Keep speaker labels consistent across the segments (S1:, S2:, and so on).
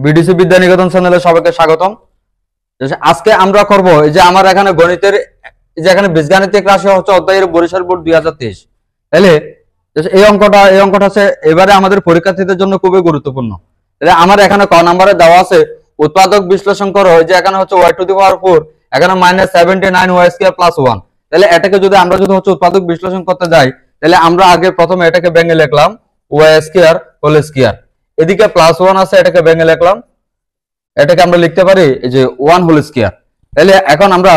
S1: BDC Vidyaniketan চ্যানেলে সবাইকে স্বাগতম। আজকে আমরা করব এই যে আমার এখানে গণিতের এই যে এখানে বীজগাণিতিক রাশি হচ্ছে অধ্যায়ের বরিশাল বোর্ড 2023। তাহলে এই অঙ্কটা হচ্ছে এবারে আমাদের পরীক্ষার্থীদের জন্য খুবই গুরুত্বপূর্ণ। তাহলে আমার এখানে ক নম্বরে দেওয়া আছে উৎপাদক বিশ্লেষণ করো, যে এখানে হচ্ছে y⁴ এখানে -79 y² + 1। তাহলে এটাকে যদি আমরা হচ্ছে উৎপাদক বিশ্লেষণ করতে যাই, তাহলে আমরা আগে প্রথমে এটাকে ভেঙে লিখলাম y² এদিকে +1 আছে, এটাকে ভেঙে লিখলাম, এটাকে আমরা লিখতে পারি এই যে 1² তাহলে এখন আমরা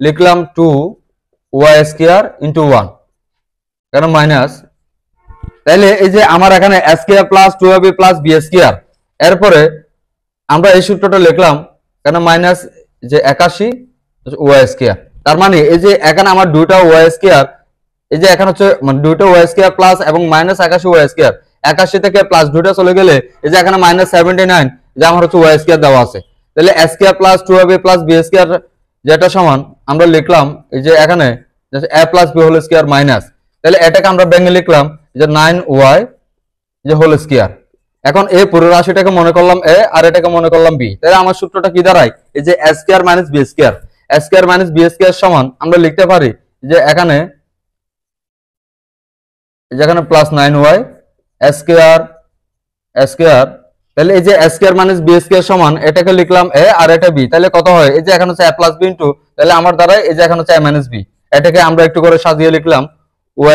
S1: লিখলাম 2y² × 1 কারণ মাইনাস। তাহলে এই যে আমার এখানে a² + 2ab + b², এরপরে আমরা এই সূত্রটা লিখলাম কেন মাইনাস যে 81 y²। তার মানে এই যে এখানে আমার দুটো y², এই যে এখানে হচ্ছে মানে দুটো y² প্লাস এবং -81 y², 81 থেকে প্লাস দুটো চলে গেলে এই যে এখানে -79 যে আমার হচ্ছে y² দেওয়া আছে। তাহলে a² + 2ab + b² যেটা সমান আমরা লিখলাম এই যে এখানে a + b² মাইনাস। তাহলে এটাকে আমরা ভেঙে লিখলাম যে 9y যে হোল²। এখন এই পুরো রাশিটাকে মনে করলাম a আর এটাকে মনে করলাম b। তাহলে আমার সূত্রটা কি দাঁড়ায় এই যে a² - b², a² - b² সমান আমরা লিখতে পারি যে এখানে যেখানে +9y a²। তাহলে এই যে a² - b² সমান এটাকে লিখলাম a আর এটা b। তাহলে কত হয় এই যে এখানে হচ্ছে a + b * তাহলে আমার দ্বারা এই যে এখানে হচ্ছে a - b। এটাকে আমরা একটু করে সাজিয়ে লিখলাম y²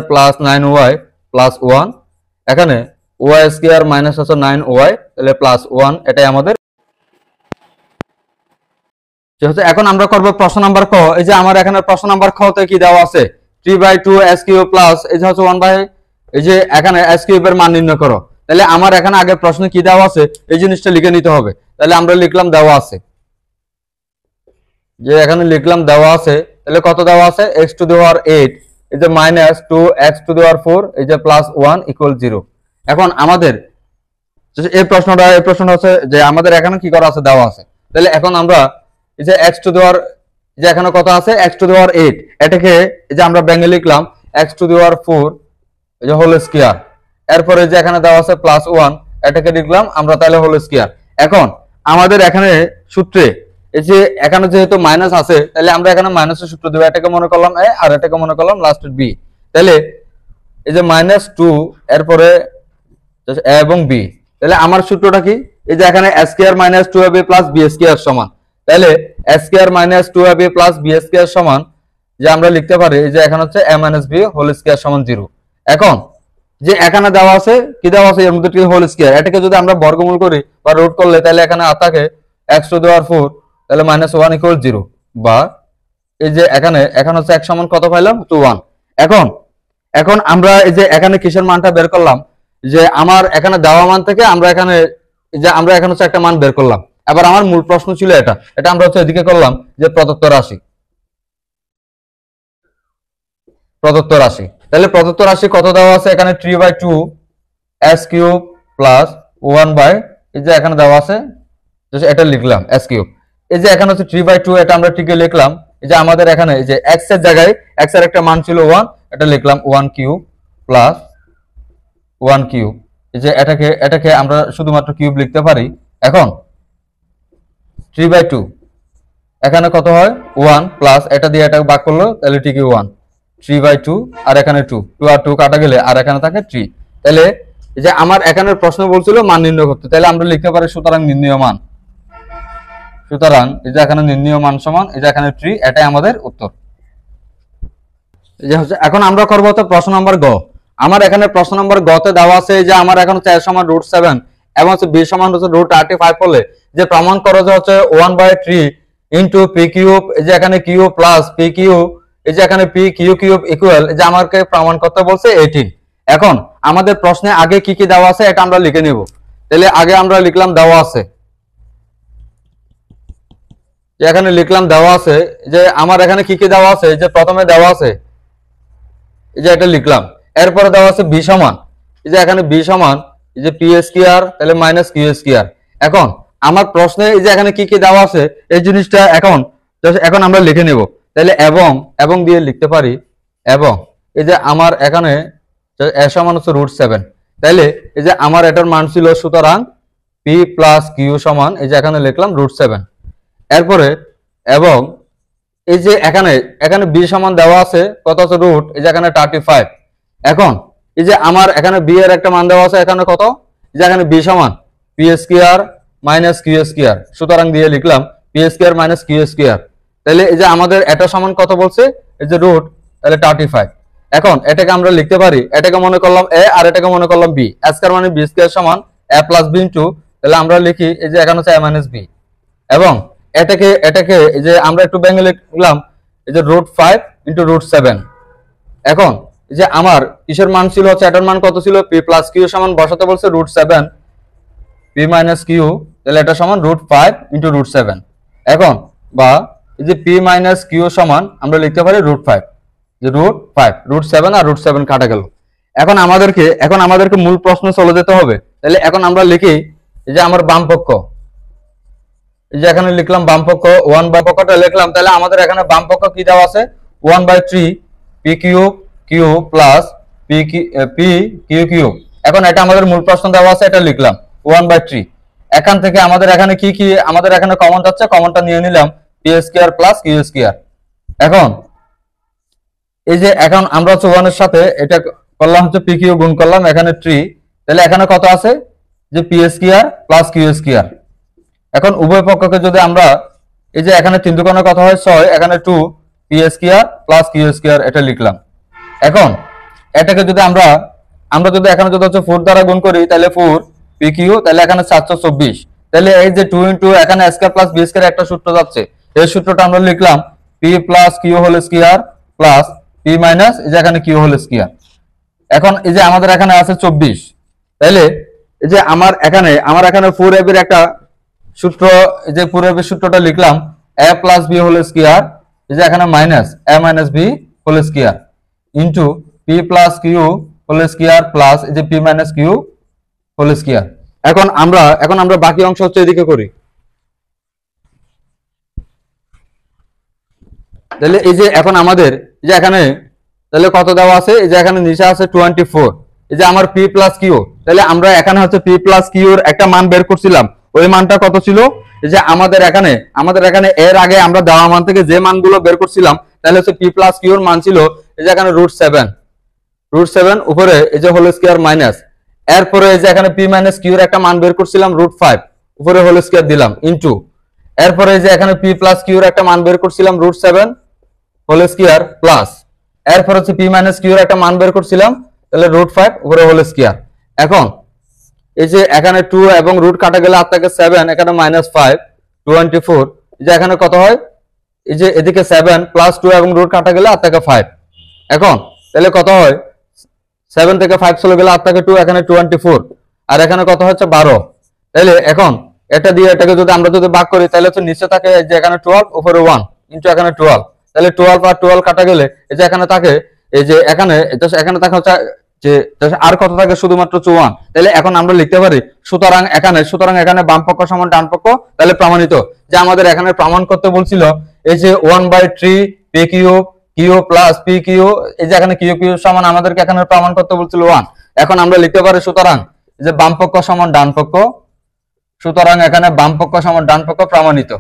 S1: + 9y + 1, এখানে y² - হচ্ছে 9y তাহলে +1, এটাই আমাদের হচ্ছে। এখন আমরা করব প্রশ্ন নাম্বার ক। এই যে আমার এখানে প্রশ্ন নাম্বার খ তে কি দেওয়া আছে 3/2 s³ প্লাস এই যে হচ্ছে 1 বাই এই যে এখানে s³ এর মান নির্ণয় করো। তাহলে আমার এখানে আগে প্রশ্ন কি দেওয়া আছে এই জিনিসটা লিখে নিতে হবে। তাহলে আমরা লিখলাম দেওয়া আছে, যে এখানে লিখলাম দেওয়া আছে। তাহলে কত দেওয়া আছে x⁸ এই যে -2x⁴ এই যে +1 = 0। এখন আমাদের এই প্রশ্নটা হচ্ছে যে আমাদের এখানে কি করা আছে দেওয়া আছে। তাহলে এখন আমরা এই যে x⁴ যে এখানে কত আছে x⁸, এটাকে এই যে আমরা ভেঙে লিখলাম x⁴ এই যে হোল²। এরপরে যে এখানে দেওয়া আছে +1, এটাকে লিখলাম আমরা তাহলে হোল²। এখন আমাদের এখানে সূত্রে এই যে এখানে যেহেতু মাইনাস আছে, তাহলে আমরা এখানে মাইনাসের সূত্র দেব। এটাকে মনে করলাম a আর এটাকে মনে করলাম লাস্টের b। তাহলে এই যে -2 এরপরে a এবং b। তাহলে আমার সূত্রটা কি এই যে এখানে a² - 2ab + b² সমান, তাহলে a² - 2ab + b² সমান যে আমরা লিখতে পারি এই যে এখানে হচ্ছে a - b হোল² সমান 0। এখন যে এখানে দেওয়া আছে কি দেওয়া আছে এর মধ্যে কি হোল², এটাকে যদি আমরা বর্গমূল করি বা রুট করলে তাহলে এখানে থাকে x⁴ তাহলে -1 = 0 বা এই যে এখানে হচ্ছে x সমান কত পাইলাম 1। এখন আমরা এই যে এখানে কিসের মানটা বের করলাম যে আমার এখানে দেওয়া মান থেকে আমরা এখানে এই যে আমরা এখানে হচ্ছে একটা মান বের করলাম। এবার আমার মূল প্রশ্ন ছিল এটা আমরা হচ্ছে এদিকে করলাম যে প্রদত্ত রাশি। তাহলে প্রদত্ত রাশি কত দেওয়া আছে এখানে 3/2 s³ + 1 বাই এই যে এখানে দেওয়া আছে এটা লিখলাম s³। এই যে এখানে হচ্ছে 3/2 এটা আমরা ঠিকই লিখলাম। এই যে আমাদের এখানে এই যে x এর জায়গায় x এর একটা মান ছিল 1, এটা লিখলাম 1³ + 1³ এই যে এটাকে আমরা শুধুমাত্র কিউব লিখতে পারি। এখন 3/2 এখানে কত হয় 1 প্লাস এটা দিয়ে এটা ভাগ করলো তাহলে ঠিকই 1, 3/2 আর এখানে 2 আর 2 কাটা গেলে আর এখানে থাকে 3। তাহলে এই যে আমার এখানে প্রশ্ন বলছিল মান নির্ণয় করতে, তাহলে আমরা লিখতে পারি সুতরাং নির্ণীয় মান। সুতরাং এই যে এখানে নির্ণীয় মান সমান এই যে এখানে 3, এটাই আমাদের উত্তর। এই যে হচ্ছে এখন আমরা করব তো প্রশ্ন নম্বর গ। আমার এখানে প্রশ্ন নম্বর গ তে দেওয়া আছে যে আমার এখন হচ্ছে a সমান √7 এবং হচ্ছে b সমান হচ্ছে √35 হলে যে প্রমাণ করো যে হচ্ছে 1/3 ইনটু p³ এই যে এখানে q প্লাস pq এই যে এখানে pq³ ইকুয়াল এই যে আমাকে প্রমাণ করতে বলছে 18। এখন আমাদের প্রশ্নে আগে কি কি দেওয়া আছে এটা আমরা লিখে নিব। তাহলে আগে আমরা লিখলাম দেওয়া আছে, এখানে লিখলাম দেওয়া আছে যে আমার এখানে কি কি দেওয়া আছে যে প্রথমে দেওয়া আছে এই যে এটা লিখলাম। এরপরে দেওয়া আছে b সমান এই যে এখানে b সমান এই যে p² তাহলে -q²। এখন আমার প্রশ্নে এই যে এখানে কি কি দেওয়া আছে এই জিনিসটা এখন আমরা লিখে নেব। তাহলে এবং দিয়ে লিখতে পারি এবং এই যে আমার এখানে a সমান হচ্ছে √7। তাহলে এই যে আমার এটার মান ছিল সুতরাং পি প্লাস কিউ সমান এই যে এখানে লিখলাম √7। এরপরে এবং এই যে এখানে এখানে বি সমান দেওয়া আছে কত আছে রুট, এই যে এখানে 35। এখন এই যে আমার এখানে বি এর একটা মান দেওয়া আছে এখানে কত, যে এখানে বি সমান P square minus Q square, সুতরাং দিয়ে লিখলাম P square minus Q square. তাহলে এই যে আমাদের এটা সমান কত বলছে, এই যে রুট, তাহলে 35। এখন এটাকে আমরা লিখতে পারি, এটাকে মনে করলাম এ আর এটাকে মনে করলাম বি, এ স্কয়ার মানে বি স্কয়ার সমান এ প্লাস বি ইনটু, তাহলে আমরা লিখি এই যে এখানে হচ্ছে এ মাইনাস বি। এবং এটাকে এটাকে এই যে আমরা একটু ভেঙে লিখলাম এই যে √5 ইনটু √7। এখন এই যে আমার কিসের মান ছিল হচ্ছে, এটার মান কত ছিল, পি প্লাস কিউ সমান বসাতে বলছে √7 পি মাইনাস কিউ, তাহলে এটা সমান √5 ইনটু √7। এখন বা এই যে পি মাইনাস কিউ সমান আমরা লিখতে পারি √5, যে √5 √7 আর √7 কাটা গেল। এখন আমাদেরকে মূল প্রশ্ন চলে যেতে হবে। তাহলে এখন আমরা লিখি এই যে আমার বাম পক্ষ, এই যে এখানে লিখলাম বাম পক্ষ 1/পক্ষটা লিখলাম, তাহলে আমাদের এখানে বাম পক্ষ কি দেওয়া আছে 1/3 P cube Q plus P Q cube. এখন এটা আমাদের মূল প্রশ্ন দেওয়া আছে, এটা লিখলাম 1/3। এখান থেকে আমাদের এখানে কি কি আমাদের এখানে কমন যাচ্ছে, কমনটা নিয়ে নিলাম P square plus Q square. এখন এই যে এখন আমরা হচ্ছে 1 এর সাথে এটা করলাম হচ্ছে পি কিউ গুণ করলাম এখানে 3, তাহলে এখানে কত আছে যে P square plus Q square. এখন উভয় পক্ষকে যদি আমরা এই যে এখানে 3 দুগুণে কত হয় 6, এখানে 2 P square plus Q square এটা লিখলাম। এখন এটাকে যদি আমরা যদি এখানে যদি হচ্ছে 4 দ্বারা গুণ করি তাহলে 4 পি কিউ, তাহলে এখানে 724। তাহলে এই যে 2 ইনটু এখানে স্কয়ার প্লাস বি স্কয়ার একটা সূত্র যাচ্ছে, এই সূত্রটা আমরা লিখলাম P plus Q whole square plus P minus এই যে এখানে কিউ হোল স্কয়ার। এখন এই যে আমাদের এখানে আছে 24, তাহলে এই যে আমার এখানে 4ab এর একটা সূত্র, এই যে 4ab এর সূত্রটা লিখলাম a plus B whole square, এই যে এখানে minus a minus B whole square into P plus Q whole square plus এই যে P minus Q whole square. এখন আমরা বাকি অংশ হচ্ছে এদিকে করি। তাহলে এই যে এখন আমাদের যে এখানে তাহলে কত দেওয়া আছে, এই যে এখানে নিচে আছে 24, এই যে আমার পি প্লাস কিউ, তাহলে আমরা এখানে হচ্ছে পি প্লাস কিউর একটা মান বের করছিলাম, ওই মানটা কত ছিল, এই যে আমাদের এখানে এর আগে আমরা দেওয়া মান থেকে যে মানগুলো বের করছিলাম, তাহলে হচ্ছে পি প্লাস কিউর মান ছিল এই যে এখানে √7 উপরে এই যে হোল স্কয়ার মাইনাস, এরপরে এই যে এখানে পি মাইনাস কিউর একটা মান বের করছিলাম √5 উপরে হোল স্কয়ার দিলাম ইনটু, এরপরে এই যে এখানে পি প্লাস কিউর একটা মান বের করছিলাম √7 হোল স্কয়ার প্লাস, এরপর হচ্ছে পি মাইনাস কিউর একটা মান বের করছিলাম তাহলে √5 উপরে হোল স্কয়ার। এখন এই যে এখানে 2 এবং রুট কাটা গেলে আর থাকে 7, এখানে -5 24, এই যে এখানে কত হয়, এই যে এদিকে 7 প্লাস 2 এবং রুট কাটা গেলে আর থাকে 5। এখন তাহলে কত হয় 7 থেকে 5 চলে গেলে আর থাকে 2, এখানে 24 আর এখানে কত হচ্ছে 12। তাহলে এখন এটা দিয়ে এটাকে যদি আমরা ভাগ করি তাহলে হচ্ছে নিচে থাকে যে এখানে 12 উপরে 1 ইনটু এখানে 12, তাহলে 12 আর 12 কাটা গেলে এই যে এখানে থাকে এই যে এখানে থাকে হচ্ছে যে আর কত থাকে শুধুমাত্র 1। তাহলে এখন আমরা লিখতে পারি সুতরাং এখানে বাম পক্ষ সমান ডান পক্ষ, তাহলে প্রমাণিত যে আমাদের এখানে প্রমাণ করতে বলছিল এই যে 1/3 P Q Q plus P Q, এই যে এখানে কিউ কিউ সমান আমাদেরকে এখানে প্রমাণ করতে বলছিল 1। এখন আমরা লিখতে পারি সুতরাং যে বাম পক্ষ সমান ডান পক্ষ, সুতরাং এখানে বাম পক্ষ সমান ডান পক্ষ প্রমাণিত।